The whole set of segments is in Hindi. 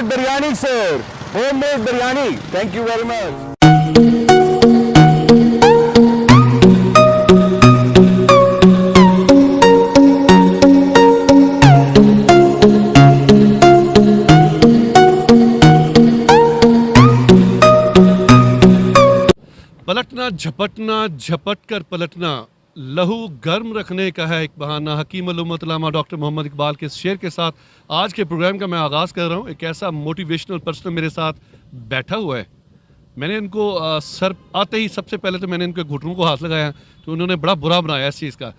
Homemade biryani sir, homemade biryani, thank you very much. पलटना झपटना झपट कर पलटना, लहू गर्म रखने का है एक बहाना। हकीम उल-उम्मत डॉक्टर मोहम्मद इकबाल के शेर के साथ आज के प्रोग्राम का मैं आगाज़ कर रहा हूँ। एक ऐसा मोटिवेशनल पर्सन मेरे साथ बैठा हुआ है। मैंने इनको सर आते ही सबसे पहले तो मैंने इनके घुटनों को हाथ लगाया, तो उन्होंने बड़ा बुरा बनाया इस चीज़ का।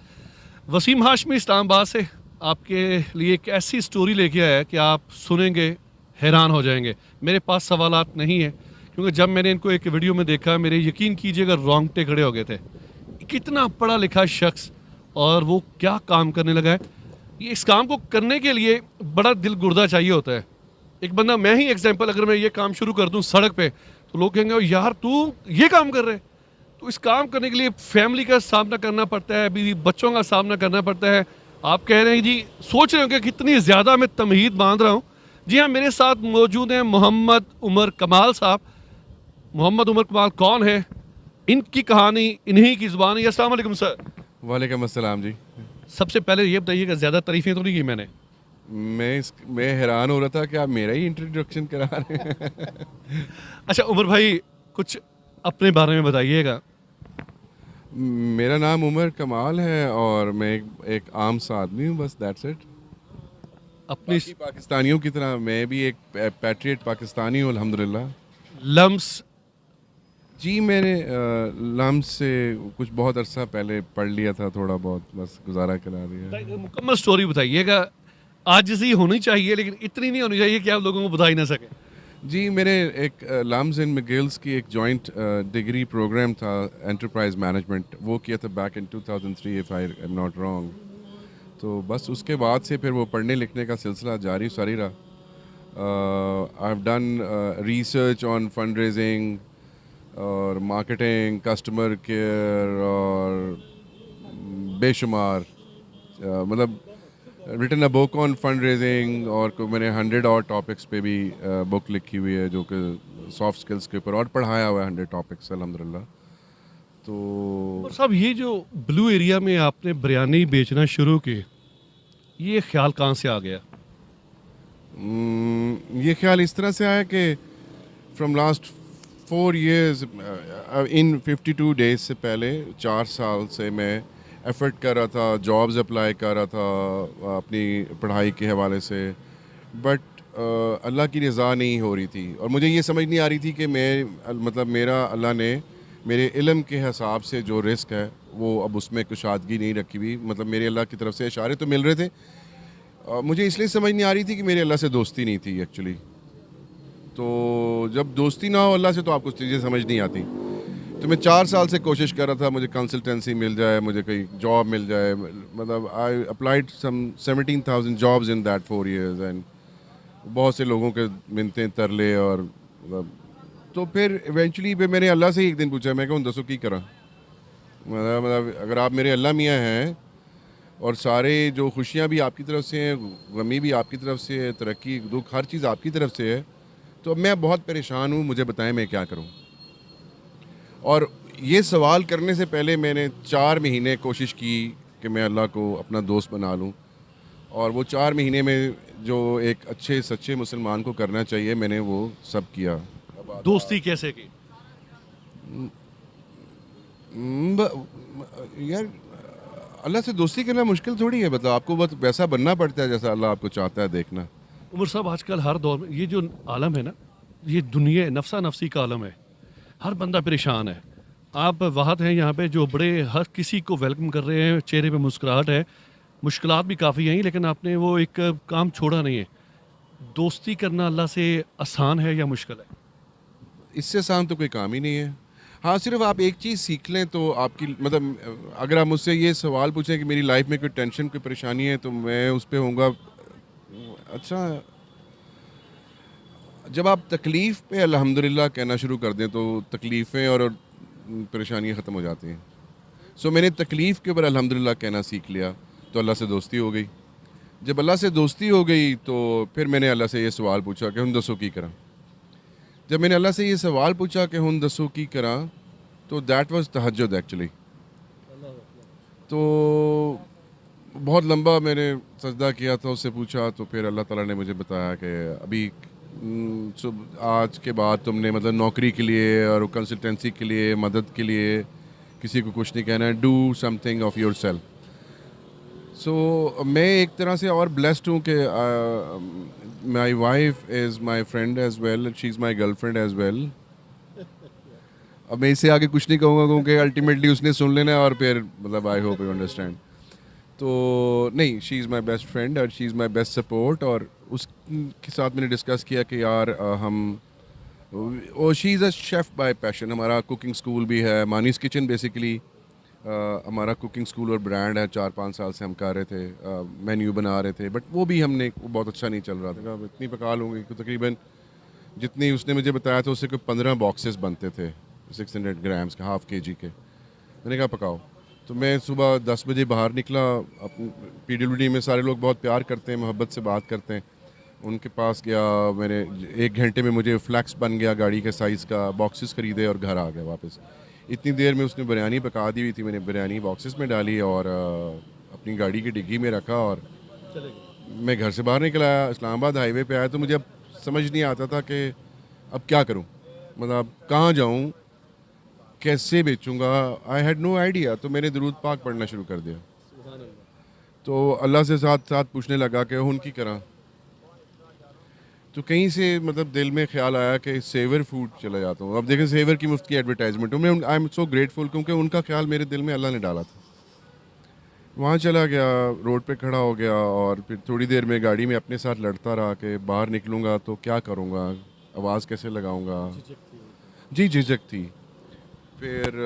वसीम हाशमी इस्लामाबाद से आपके लिए एक ऐसी स्टोरी लेके आया है कि आप सुनेंगे हैरान हो जाएंगे। मेरे पास सवालात नहीं है, क्योंकि जब मैंने इनको एक वीडियो में देखा, मेरे यकीन कीजिएगा रोंगटे खड़े हो गए थे। कितना पढ़ा लिखा शख्स और वो क्या काम करने लगा है। ये इस काम को करने के लिए बड़ा दिल गुर्दा चाहिए होता है। एक बंदा, मैं ही एग्जांपल, अगर मैं ये काम शुरू कर दूं सड़क पे, तो लोग कहेंगे यार तू ये काम कर रहे है। तो इस काम करने के लिए फैमिली का सामना करना पड़ता है, बीवी बच्चों का सामना करना पड़ता है। आप कह रहे हैं जी, सोच रहे हो कि कितनी ज़्यादा मैं तमहीद बांध रहा हूँ। जी हाँ, मेरे साथ मौजूद हैं मोहम्मद उमर कमाल साहब। मोहम्मद उमर कमाल कौन है, इनकी कहानी इन्हीं की ज़ुबान है। अस्सलाम वालेकुम सर। वालेकुम अस्सलाम जी। सबसे पहले ये बताइएगा, ज़्यादा तारीफ़ें तो नहीं की मैंने? मैं हैरान हो रहा था कि आप मेरा ही इंट्रोडक्शन करा रहे हैं। अच्छा उमर भाई, कुछ अपने बारे में बताइएगा। मेरा नाम उमर कमाल है और मैं एक आम सा आदमी हूँ, बस दैट्स इट। अपनी बाकी पाकिस्तानियों की तरह मैं भी एक पैट्रियट पाकिस्तानी हूँ अल्हम्दुलिल्लाह। लम्स जी, मैंने लम्स से कुछ बहुत अरसा पहले पढ़ लिया था, थोड़ा बहुत बस गुजारा करा दिया। मुकम्मल स्टोरी बताइएगा। आजिज़ी होनी चाहिए, लेकिन इतनी नहीं होनी चाहिए कि आप लोगों को बता ही ना सकें। जी, मेरे एक लम्स एंड मिगिल्स की एक जॉइंट डिग्री प्रोग्राम था, एंटरप्राइज मैनेजमेंट, वो किया था back in 2003 if I am not wrong. तो बस उसके बाद से फिर वो पढ़ने लिखने का सिलसिला जारी सारी रहा। I have done research on fund raising और मार्केटिंग, कस्टमर केयर और बेशुमार, मतलब written a book on fund raising, और मैंने 100 और टॉपिक्स पे भी बुक लिखी हुई है जो कि सॉफ्ट स्किल्स के ऊपर, और पढ़ाया हुआ है 100 टॉपिक्स अल्हम्दुलिल्लाह। तो और साहब, ये जो ब्लू एरिया में आपने बिरयानी बेचना शुरू की, ये ख्याल कहाँ से आ गया? ये ख्याल इस तरह से आया कि from last 4 years, in 52 days से पहले 4 साल से मैं एफ़र्ट कर रहा था, जॉब्स अप्लाई कर रहा था अपनी पढ़ाई के हवाले से, बट अल्लाह की रज़ा नहीं हो रही थी। और मुझे ये समझ नहीं आ रही थी कि मैं, मतलब मेरा अल्लाह ने मेरे इल्म के हिसाब से जो रिस्क है वो अब उसमें कुशादगी नहीं रखी हुई। मतलब मेरे अल्लाह की तरफ से इशारे तो मिल रहे थे, मुझे इसलिए समझ नहीं आ रही थी कि मेरे अल्लाह से दोस्ती नहीं थी एक्चुअली। तो जब दोस्ती ना हो अल्लाह से, तो आपको चीज़ें समझ नहीं आती। तो मैं 4 साल से कोशिश कर रहा था, मुझे कंसल्टेंसी मिल जाए, मुझे कहीं जॉब मिल जाए। मतलब I applied some 17,000 jobs in that 4 years, and बहुत से लोगों के मिन्नतें तरले, और मतलब तो फिर इवेंचुअली पे मैंने अल्लाह से ही एक दिन पूछा, मैं कहूँ दसो की करा। मतलब अगर आप मेरे अल्लाह मियाँ हैं और सारे जो खुशियाँ भी आपकी तरफ से हैं, गमी भी आपकी तरफ से है, तरक्की दुख हर चीज़ आपकी तरफ से है, तो अब मैं बहुत परेशान हूँ, मुझे बताएं मैं क्या करूँ। और ये सवाल करने से पहले मैंने 4 महीने कोशिश की कि मैं अल्लाह को अपना दोस्त बना लूँ, और वो 4 महीने में जो एक अच्छे सच्चे मुसलमान को करना चाहिए, मैंने वो सब किया। दोस्ती कैसे की? यार, अल्लाह से दोस्ती करना मुश्किल थोड़ी है, मतलब आपको बस वैसा बनना पड़ता है जैसा अल्लाह आपको चाहता है देखना। उमर साहब, आजकल हर दौर में ये जो आलम है ना, ये दुनिया नफसा नफसी का आलम है। हर बंदा परेशान है। आप वाहद हैं यहाँ पे जो बड़े हर किसी को वेलकम कर रहे हैं, चेहरे पे मुस्कुराहट है। मुश्किलात भी काफ़ी हैं, लेकिन आपने वो एक काम छोड़ा नहीं है। दोस्ती करना अल्लाह से आसान है या मुश्किल है? इससे आसान तो कोई काम ही नहीं है। हाँ, सिर्फ आप एक चीज़ सीख लें तो आपकी, मतलब अगर आप मुझसे ये सवाल पूछें कि मेरी लाइफ में कोई टेंशन, कोई परेशानी है, तो मैं उस पे होऊंगा, अच्छा, जब आप तकलीफ़ पे अल्हम्दुलिल्लाह कहना शुरू कर दें तो तकलीफ़ें और परेशानियाँ ख़त्म हो जाती हैं। सो मैंने तकलीफ़ के ऊपर अल्हम्दुलिल्लाह कहना सीख लिया, तो अल्लाह से दोस्ती हो गई। जब अल्लाह से दोस्ती हो गई तो फिर मैंने अल्लाह से ये सवाल पूछा कि हुन दसो की करा। जब मैंने अल्लाह से ये सवाल पूछा कि हुन दसो की करा, तो दैट वाज तहज्जुद एक्चुअली। तो बहुत लंबा मैंने सजदा किया था, उससे पूछा, तो फिर अल्लाह ताला ने मुझे बताया कि अभी आज के बाद तुमने मतलब नौकरी के लिए और कंसल्टेंसी के लिए, मदद के लिए किसी को कुछ नहीं कहना है, do something of yourself. सो मैं एक तरह से और ब्लेस्ड हूँ कि my wife is my friend as well, she is my girlfriend as well. अब मैं इससे आगे कुछ नहीं कहूँगा क्योंकि अल्टीमेटली उसने सुन लेना और फिर मतलब आई होप यू अंडरस्टैंड। तो नहीं, she is my best friend और she is my best support. और उसके साथ मैंने डिस्कस किया कि यार she is a chef by passion. हमारा कुकिंग स्कूल भी है, मानीस किचन बेसिकली हमारा कुकिंग स्कूल और ब्रांड है। 4-5 साल से हम कर रहे थे, मेन्यू बना रहे थे, बट वो भी हमने बहुत अच्छा नहीं चल रहा था। इतनी पका लूँगी कि तकरीबन जितनी उसने मुझे बताया था उससे कोई 15 बॉक्सेस बनते थे 600 ग्राम्स के, हाफ kg के। मैंने कहा पकाओ। तो मैं सुबह 10 बजे बाहर निकला। PWD में सारे लोग बहुत प्यार करते हैं, मोहब्बत से बात करते हैं। उनके पास गया, मैंने 1 घंटे में मुझे फ्लैक्स बन गया गाड़ी के साइज़ का, बॉक्सेस ख़रीदे और घर आ गया वापस। इतनी देर में उसने बिरयानी पका दी हुई थी, मैंने बिरयानी बॉक्सेस में डाली और अपनी गाड़ी की डिग्गी में रखा और मैं घर से बाहर निकल आया। इस्लामाबाद हाईवे पे आया तो मुझे अब समझ नहीं आता था कि अब क्या करूं, मतलब कहाँ जाऊं, कैसे बेचूंगा। I had no idea. तो मैंने दरूद पाक पढ़ना शुरू कर दिया। तो अल्लाह से साथ साथ पूछने लगा कि उनकी करा। तो कहीं से मतलब दिल में ख्याल आया कि सेवर फूड चला जाता हूँ। अब देखें, सेवर की मुफ्त की एडवर्टाइजमेंट, मैं आई एम सो ग्रेटफुल क्योंकि उनका ख्याल मेरे दिल में अल्लाह ने डाला था। वहाँ चला गया, रोड पे खड़ा हो गया और फिर थोड़ी देर में गाड़ी में अपने साथ लड़ता रहा कि बाहर निकलूँगा तो क्या करूँगा, आवाज़ कैसे लगाऊँगा। जी झिझक थी। फिर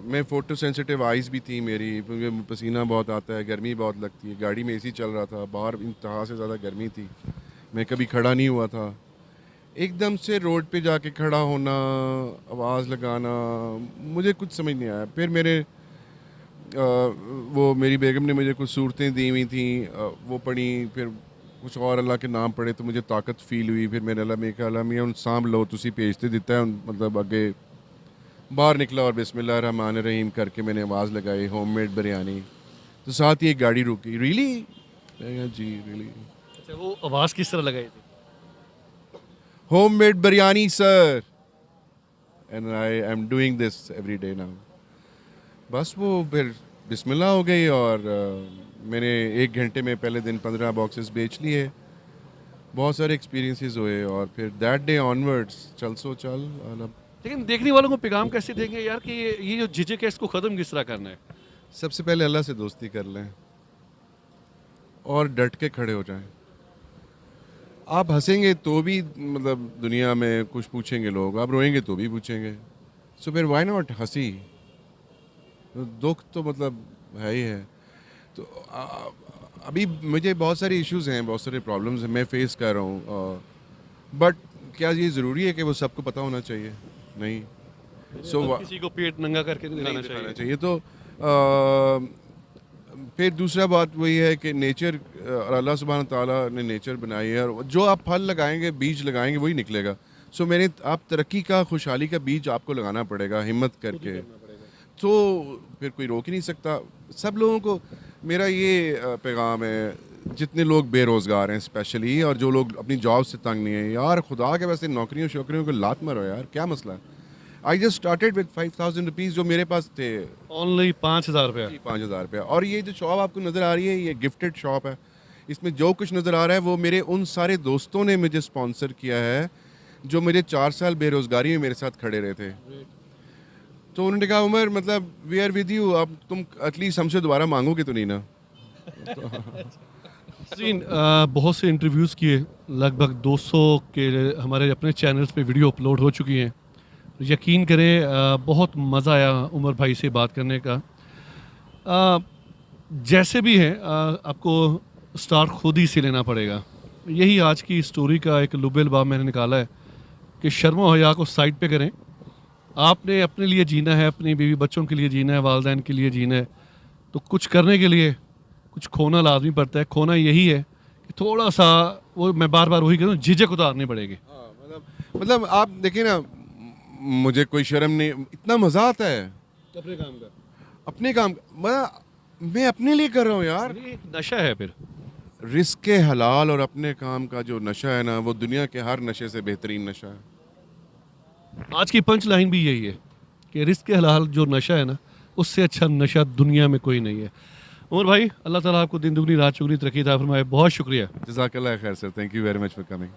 मैं फ़ोटो सेंसिटिव आइज़ भी थी मेरी, मुझे पसीना बहुत आता है, गर्मी बहुत लगती है। गाड़ी में AC चल रहा था, बाहर इंतहा से ज़्यादा गर्मी थी, मैं कभी खड़ा नहीं हुआ था। एकदम से रोड पे जाके खड़ा होना, आवाज़ लगाना, मुझे कुछ समझ नहीं आया। फिर मेरे वो मेरी बेगम ने मुझे कुछ सूरतें दी हुई थी, वो पढ़ी। फिर कुछ और अल्लाह के नाम पढ़े तो मुझे ताकत फील हुई। फिर मैंने अल्लाह में कहा, अल्लाह मियां सांभ लो, तुसी भेजते दिता है, मतलब अगे बाहर निकला और बिस्मिल्लाह रहमान रहीम करके मैंने आवाज़ लगाई, होममेड बिरयानी। तो साथ ही एक गाड़ी रुकी। रियली? जी रियली। अच्छा, वो आवाज़ किस तरह लगाई थी? Homemade biryani sir, and I am doing this every day now. बस वो फिर बिस्मिल्लाह हो गई और मैंने 1 घंटे में पहले दिन 15 बॉक्सेस बेच लिए। बहुत सारे एक्सपीरियंसेस हुए और फिर दैट डे ऑनवर्ड्स चल सो चल। लेकिन देखने वालों को पैगाम कैसे देंगे यार कि ये जो झिझक है इसको ख़त्म किस तरह करना है? सबसे पहले अल्लाह से दोस्ती कर लें और डट के खड़े हो जाएं। आप हंसेंगे तो भी मतलब दुनिया में कुछ पूछेंगे लोग, आप रोएंगे तो भी पूछेंगे। सो फिर व्हाई नॉट हंसी। दुख तो मतलब है ही है। तो अभी मुझे बहुत सारे इश्यूज़ हैं, बहुत सारे प्रॉब्लम्स हैं, मैं फेस कर रहा हूँ। बट क्या ये ज़रूरी है कि वो सबको पता होना चाहिए? नहीं। सो किसी को पेट नंगा करके नहीं दिखाना दिखाना चाहिए। चाहिए। तो फिर दूसरा बात वही है कि नेचर, और अल्लाह सुब्हान ताला ने नेचर बनाई है और जो आप फल लगाएंगे, बीज लगाएंगे, वही निकलेगा। सो मैंने आप तरक्की का, खुशहाली का बीज आपको लगाना पड़ेगा हिम्मत करके। तो फिर कोई रोक ही नहीं सकता। सब लोगों को मेरा ये पैगाम है, जितने लोग बेरोज़गार हैं स्पेशली, और जो लोग अपनी जॉब से तंग नहीं है, यार खुदा के वैसे नौकरियों शौकरियों को लात मारो यार, क्या मसला है। I just started with 5000 rupees जो मेरे पास थे। ओनली 5000 रुपया। 5000 रुपया। और ये जो शॉप आपको नज़र आ रही है, ये गिफ्टेड शॉप है। इसमें जो कुछ नज़र आ रहा है वो मेरे उन सारे दोस्तों ने मुझे स्पॉन्सर किया है जो मेरे 4 साल बेरोज़गारी में मेरे साथ खड़े रहे थे। तो उन्होंने कहा, उमर मतलब वी आर विद यू, अब तुम एटलीस्ट हमसे दोबारा मांगोगे तो नहीं ना। बहुत से इंटरव्यूज़ किए, लगभग 200 के हमारे अपने चैनल्स पे वीडियो अपलोड हो चुकी हैं। यकीन करें बहुत मज़ा आया उमर भाई से बात करने का। जैसे भी है आपको स्टार्ट खुद ही से लेना पड़ेगा। यही आज की स्टोरी का एक लुबे लबाब मैंने निकाला है कि शर्म और हया को साइड पे करें। आपने अपने लिए जीना है, अपनी बीवी बच्चों के लिए जीना है, वालिदैन के लिए जीना है, तो कुछ करने के लिए कुछ खोना लाजमी पड़ता है। खोना यही है थोड़ा सा वो मैं बार बार वही कह रहा हूँ, झिझक उतारनी पड़ेगी। हाँ, मतलब आप देखिए ना, मुझे कोई शर्म नहीं, इतना मज़ा आता है अपने काम का अपने काम मैं अपने लिए कर रहा हूँ यार। ये एक नशा है फिर। रिस्क के हलाल और अपने काम का जो नशा है ना, वो दुनिया के हर नशे से बेहतरीन नशा है। आज की पंच लाइन भी यही है कि रिस्क के हलाल जो नशा है ना, उससे अच्छा नशा दुनिया में कोई नहीं है। उमर भाई, अल्लाह ताला आपको दिन दुगनी रात चुगनी तरक्की अता फरमाए। बहुत शुक्रिया। जज़ाकल्लाह खैर sir, thank you very much for coming.